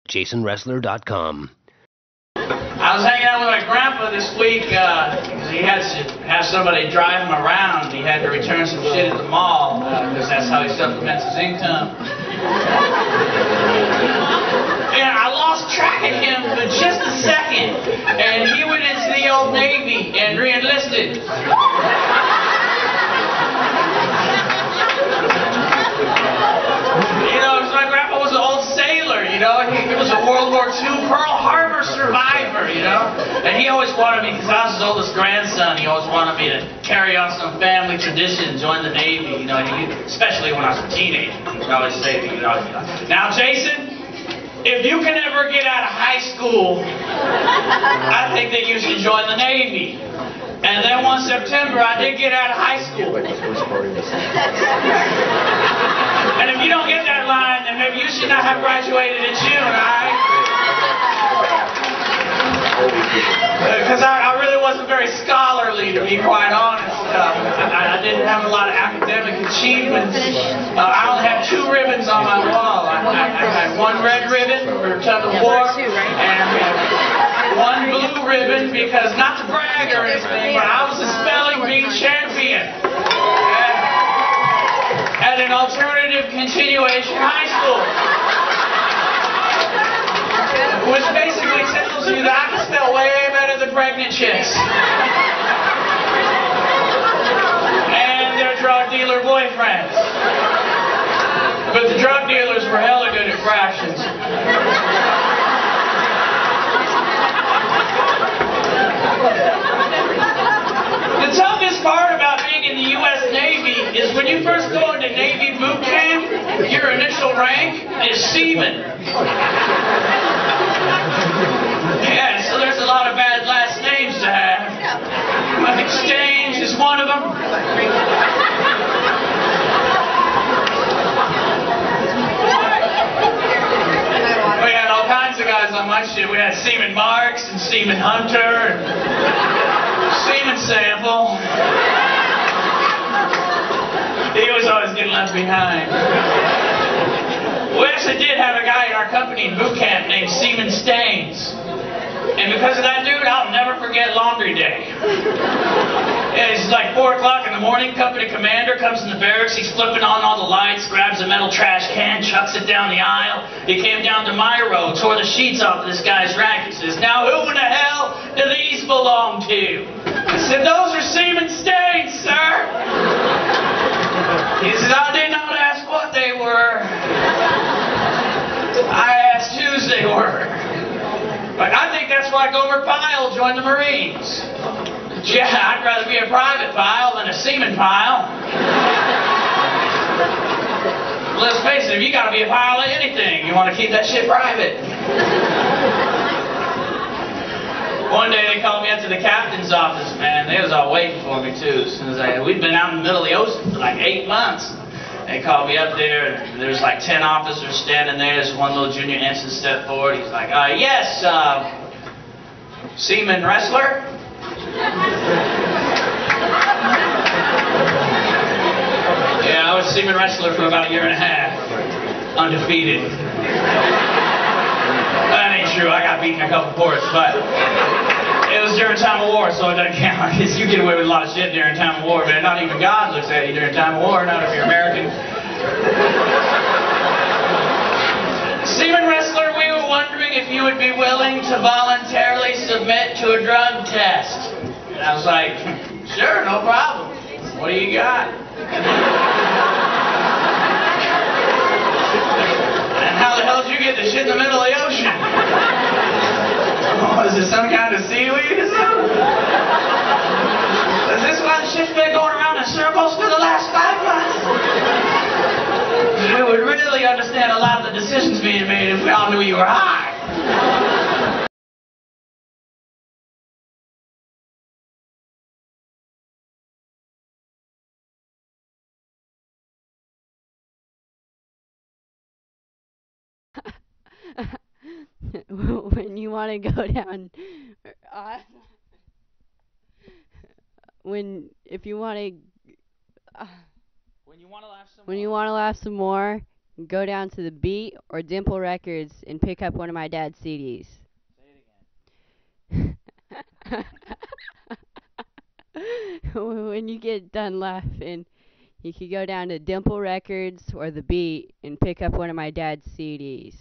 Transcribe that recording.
JasonResler.com. I was hanging out with my grandpa this week because he had to have somebody drive him around. He had to return some shit at the mall because that's how he supplements his income. And I lost track of him for just a second, and he went into the old Navy and re-enlisted. You know, my grandpa was an old sailor, you know, he was a World War II Pearl Harbor survivor, you know, and he always wanted me, because I was his oldest grandson, he always wanted me to carry on some family tradition, join the Navy, you know, especially when I was a teenager. He would always say to me, you know, now Jason, if you can ever get out of high school, I think that you should join the Navy. And then one September, I did get out of high school. And if you don't get that line, then maybe you should not have graduated in June, alright? Because I really wasn't very scholarly, to be quite honest. I didn't have a lot of academic achievements. I only had 2 ribbons on my wall. I had 1 red ribbon for tug of war, and 1 blue ribbon because, not to brag or anything, but I was a spelling bee champion at an alternative continuation high school. Which basically tells you that I can spell way better than pregnant chicks. And their drug dealer boyfriends. But the drug dealers were hella good at fractions. The toughest part about being in the U.S. Navy is when you first go into Navy boot camp, your initial rank is Seaman. Yeah, so there's a lot of bad last names to have. Exchange is one of them. We had all kinds of guys on my ship. We had Seaman Marks and Seaman Hunter and Seaman Sample. He was always getting left behind. We actually did have a guy in our company in boot camp named Seaman Staines. And because of that dude, I'll never forget laundry day. Yeah, it's like 4 o'clock in the morning, company commander comes in the barracks, he's flipping on all the lights, grabs a metal trash can, chucks it down the aisle. He came down to my row, tore the sheets off of this guy's rack. He says, "Now who in the hell do these belong to?" I said, "Those are Seaman Staines, sir." He says, "I did not ask what they were. I asked whose they were." Like, I think that's why Gomer Pyle joined the Marines. Yeah, I'd rather be a private pile than a seaman pile. Let's face it, if you gotta be a pile of anything, you want to keep that shit private. One day they called me up to the captain's office, man. They was all waiting for me too. As soon as we'd been out in the middle of the ocean for like 8 months. They called me up there, and there was like 10 officers standing there. This one little junior ensign stepped forward. He's like, "Yes, Seaman Resler?" Yeah, I was Seaman Resler for about 1.5 years. Undefeated. That ain't true. I got beaten a couple ports, but it was during time of war, so it doesn't count. Because you get away with a lot of shit during time of war, man. Not even God looks at you during time of war, not if you're American. Seaman Resler, we were wondering if you would be willing to voluntarily submit to a drug test. And I was like, "Sure, no problem. What do you got?" "And how the hell did you get this shit in the middle of the ocean?" "Oh, is it some kind of seaweed or something? Is this why the ship's been going around in circles for the last 5 months?" We would really understand a lot of the decisions being made if we all knew you were high. When you want to go down, if you want to, When you want to laugh some when you want to laugh some more, go down to the Beat or Dimple Records and pick up one of my dad's CDs. When you get done laughing, you could go down to Dimple Records or the Beat and pick up one of my dad's CDs.